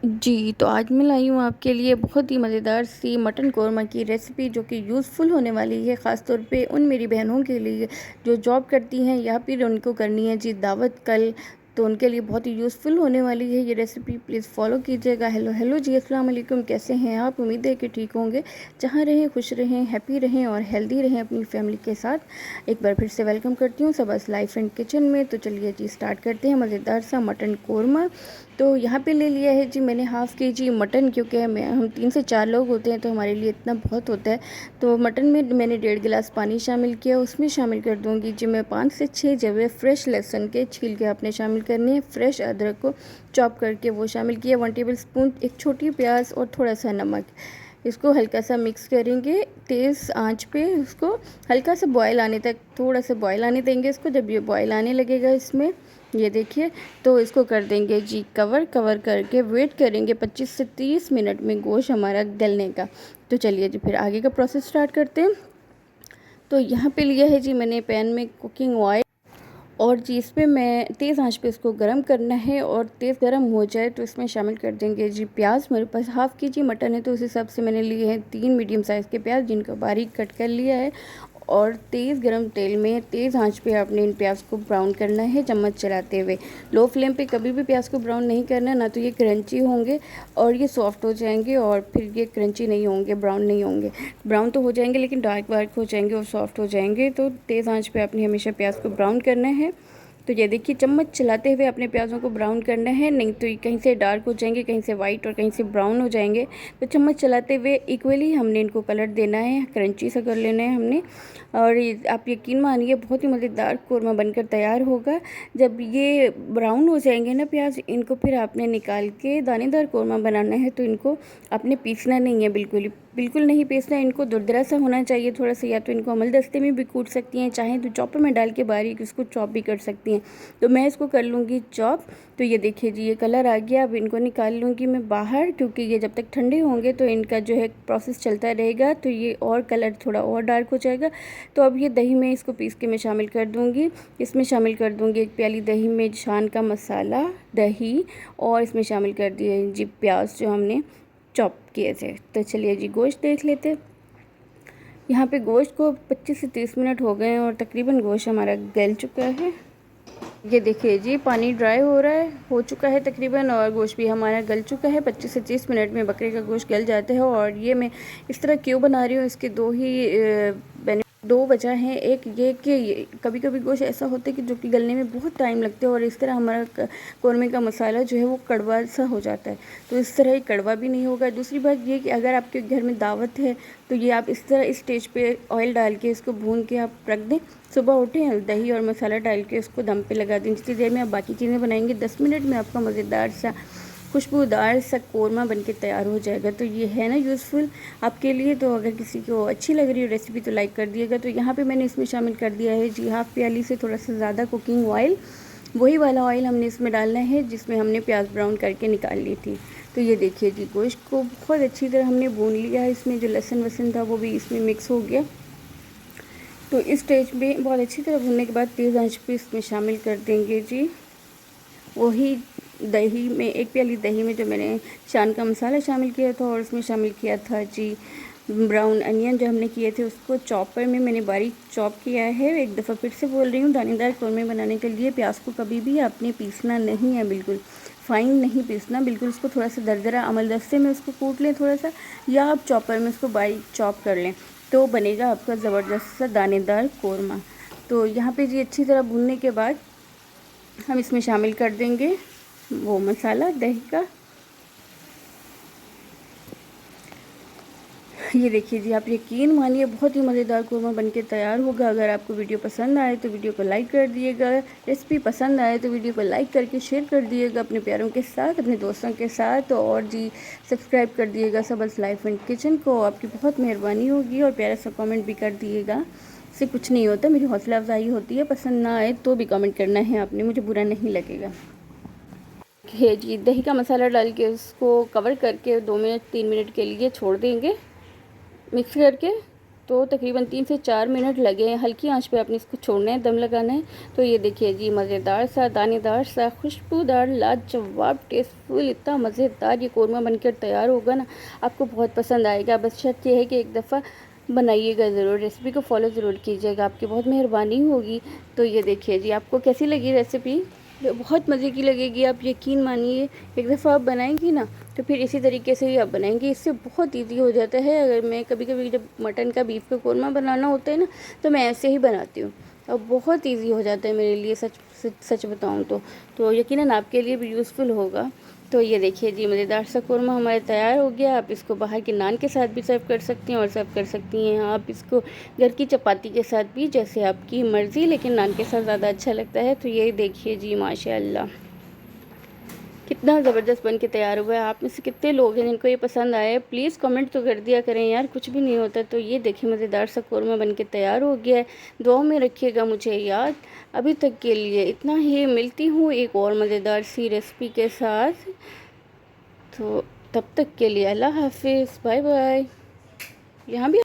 जी, तो आज मैं लाई हूँ आपके लिए बहुत ही मज़ेदार सी मटन कोरमा की रेसिपी जो कि यूज़फुल होने वाली है, ख़ास तौर पे उन मेरी बहनों के लिए जो जॉब करती हैं या फिर उनको करनी है जी दावत कल, तो उनके लिए बहुत ही यूज़फुल होने वाली है ये रेसिपी। प्लीज़ फ़ॉलो कीजिएगा। हेलो जी, अस्सलाम वालेकुम, कैसे हैं आप? उम्मीद है कि ठीक होंगे। जहाँ रहें खुश रहें, हैप्पी रहें और हेल्दी रहें अपनी फैमिली के साथ। एक बार फिर से वेलकम करती हूँ सबस लाइफ एंड किचन में। तो चलिए जी स्टार्ट करते हैं मज़ेदार सा मटन कोरमा। तो यहाँ पे ले लिया है जी मैंने हाफ़ केजी मटन, क्योंकि हम 3 से 4 लोग होते हैं तो हमारे लिए इतना बहुत होता है। तो मटन में मैंने 1.5 गिलास पानी शामिल किया, उसमें शामिल कर दूँगी जी मैं 5 से 6 जवे फ्रेश लहसुन के छिलके आपने शामिल करने हैं। फ्रेश अदरक को चॉप करके वो शामिल किया, 1 टेबल स्पून एक छोटी प्याज और थोड़ा सा नमक। इसको हल्का सा मिक्स करेंगे तेज़ आंच पे, उसको हल्का सा बॉयल आने तक, थोड़ा सा बॉयल आने देंगे इसको। जब ये बॉयल आने लगेगा इसमें, ये देखिए, तो इसको कर देंगे जी कवर करके वेट करेंगे 25 से 30 मिनट में गोश्त हमारा गलने का। तो चलिए जी फिर आगे का प्रोसेस स्टार्ट करते हैं। तो यहाँ पे लिया है जी मैंने पैन में कुकिंग ऑयल, और जी इस पे मैं तेज़ आंच पे इसको गरम करना है, और तेज़ गरम हो जाए तो इसमें शामिल कर देंगे जी प्याज। मेरे पास हाफ़ केजी मटन है तो उस हिसाब से मैंने लिए हैं 3 मीडियम साइज़ के प्याज, जिनको बारीक कट कर लिया है। और तेज़ गरम तेल में तेज़ आंच पे आपने इन प्याज को ब्राउन करना है चम्मच चलाते हुए। लो फ्लेम पे कभी भी प्याज को ब्राउन नहीं करना, ना तो ये क्रंची होंगे और ये सॉफ्ट हो जाएंगे, और फिर ये क्रंची नहीं होंगे, ब्राउन नहीं होंगे। ब्राउन तो हो जाएंगे लेकिन डार्क हो जाएंगे और सॉफ्ट हो जाएंगे। तो तेज़ आंच पे आपने हमेशा प्याज को ब्राउन करना है। तो ये देखिए, चम्मच चलाते हुए अपने प्याज़ों को ब्राउन करना है, नहीं तो ये कहीं से डार्क हो जाएंगे, कहीं से वाइट और कहीं से ब्राउन हो जाएंगे। तो चम्मच चलाते हुए इक्वली हमने इनको कलर देना है, क्रंची सा कर लेना है हमने। और आप यकीन मानिए बहुत ही मज़ेदार कोरमा बनकर तैयार होगा। जब ये ब्राउन हो जाएंगे ना प्याज, इनको फिर आपने निकाल के दानेदार कोरमा बनाना है। तो इनको आपने पीसना नहीं है, बिल्कुल नहीं पीसना है। इनको दुरदरा सा होना चाहिए थोड़ा सा, या तो इनको अमल दस्ते में भी कूट सकती हैं, चाहें तो चॉपर में डाल के बारीक इसको चॉप भी कर सकती हैं। तो मैं इसको कर लूँगी चॉप। तो ये देखिए जी, ये कलर आ गया। अब इनको निकाल लूँगी मैं बाहर, क्योंकि ये जब तक ठंडे होंगे तो इनका जो है प्रोसेस चलता रहेगा, तो ये और कलर थोड़ा और डार्क हो जाएगा। तो अब ये दही में इसको पीस के मैं शामिल कर दूँगी। इसमें शामिल कर दूँगी 1 प्याली दही में छान का मसाला, दही, और इसमें शामिल कर दिए जी प्याज जो हमने चॉप किए थे। तो चलिए जी गोश्त देख लेते हैं। यहाँ पे गोश्त को 25 से 30 मिनट हो गए हैं और तकरीबन गोश्त हमारा गल चुका है। ये देखिए जी, पानी ड्राई हो चुका है तकरीबन, और गोश्त भी हमारा गल चुका है। 25 से 30 मिनट में बकरे का गोश्त गल जाता है। और ये मैं इस तरह क्यों बना रही हूँ, इसके दो वजह हैं। एक ये कि कभी कभी गोश्त ऐसा होता है कि जो कि गलने में बहुत टाइम लगता है, और इस तरह हमारा कौरमे का मसाला जो है वो कड़वा सा हो जाता है। तो इस तरह ये कड़वा भी नहीं होगा। दूसरी बात ये कि अगर आपके घर में दावत है तो ये आप इस तरह इस स्टेज पे ऑयल डाल के इसको भून के आप रख दें। सुबह उठें, दही और मसाला डाल के उसको दम पे लगा दें। जितनी देर में आप बाकी चीज़ें बनाएंगे, 10 मिनट में आपका मज़ेदार सा खुशबूदार सा कोरमा बनके तैयार हो जाएगा। तो ये है ना यूज़फुल आपके लिए। तो अगर किसी को अच्छी लग रही है रेसिपी तो लाइक कर दिएगा। तो यहाँ पे मैंने इसमें शामिल कर दिया है जी हाफ़ प्याली से थोड़ा सा ज़्यादा कुकिंग ऑयल। वही वाला ऑयल हमने इसमें डालना है जिसमें हमने प्याज ब्राउन करके निकाल ली थी। तो ये देखिए जी, गोश्त को बहुत अच्छी तरह हमने भून लिया है। इसमें जो लहसुन वसन था वो भी इसमें मिक्स हो गया। तो इस स्टेज में बहुत अच्छी तरह भूनने के बाद तेज़ आंच पे इसमें शामिल कर देंगे जी वही दही में, 1 प्याली दही में जो मैंने शान का मसाला शामिल किया था, और उसमें शामिल किया था जी ब्राउन अनियन जो हमने किए थे, उसको चॉपर में मैंने बारीक चॉप किया है। एक दफ़ा फिर से बोल रही हूँ, दानेदार कोरमे बनाने के लिए प्याज को कभी भी आपने पीसना नहीं है, बिल्कुल फ़ाइन नहीं पीसना, बिल्कुल उसको थोड़ा सा दरदरा अमल दस्ते में उसको कूट लें थोड़ा सा, या आप चॉपर में उसको बारीक चॉप कर लें, तो बनेगा आपका ज़बरदस्त सा दानेदार कोरमा। तो यहाँ पे जी अच्छी तरह भूनने के बाद हम इसमें शामिल कर देंगे वो मसाला दही का। ये देखिए जी, आप यकीन मानिए बहुत ही मज़ेदार कोरमा बनके तैयार होगा। अगर आपको वीडियो पसंद आए तो वीडियो को लाइक कर दिएगा, रेसिपी पसंद आए तो वीडियो को लाइक करके शेयर कर दिएगा अपने प्यारों के साथ, अपने दोस्तों के साथ, और जी सब्सक्राइब कर दिएगा सबस लाइफ एंड किचन को। आपकी बहुत मेहरबानी होगी, और प्यारा सा कमेंट भी कर दिएगा, इससे कुछ नहीं होता, मेरी हौसला अफजाई होती है। पसंद ना आए तो भी कमेंट करना है आपने, मुझे बुरा नहीं लगेगा। है जी, दही का मसाला डाल के उसको कवर करके 2 मिनट 3 मिनट के लिए छोड़ देंगे मिक्स करके। तो तकरीबन 3 से 4 मिनट लगे हैं। हल्की आंच पे आपने इसको छोड़ना है, दम लगाना है। तो ये देखिए जी, मज़ेदार सा, दानेदार सा, खुशबूदार, लाजवाब, टेस्टफुल, इतना मज़ेदार ये कौरमा बनकर तैयार होगा ना, आपको बहुत पसंद आएगा। बस शर्त ये है कि एक दफ़ा बनाइएगा ज़रूर, रेसिपी को फॉलो ज़रूर कीजिएगा, आपकी बहुत मेहरबानी होगी। तो ये देखिए जी, आपको कैसी लगी रेसिपी? बहुत मज़े की लगेगी, आप यकीन मानिए। एक दफ़ा आप बनाएंगी ना तो फिर इसी तरीके से ही आप बनाएंगे। इससे बहुत इजी हो जाता है। अगर मैं कभी कभी जब मटन का, बीफ का कौरमा बनाना होता है ना, तो मैं ऐसे ही बनाती हूँ और बहुत इजी हो जाता है मेरे लिए, सच बताऊँ तो यकीनन आपके लिए भी यूज़फुल होगा। तो ये देखिए जी, मज़ेदार सा कौरमा हमारा तैयार हो गया। आप इसको बाहर के नान के साथ भी सर्व कर सकती हैं और सर्व कर सकती हैं आप इसको घर की चपाती के साथ भी, जैसे आपकी मर्ज़ी, लेकिन नान के साथ ज़्यादा अच्छा लगता है। तो ये देखिए जी, माशाल्लाह कितना ज़बरदस्त बन के तैयार हुआ है। आप में से कितने लोग हैं जिनको ये पसंद आया है? प्लीज़ कमेंट तो कर दिया करें यार, कुछ भी नहीं होता। तो ये देखिए, मज़ेदार सा कौरमा बन के तैयार हो गया है। दुआ में रखिएगा मुझे याद। अभी तक के लिए इतना ही, मिलती हूँ एक और मज़ेदार सी रेसिपी के साथ। तो तब तक के लिए अल्लाह हाफिज़, बाय बाय। यहाँ भी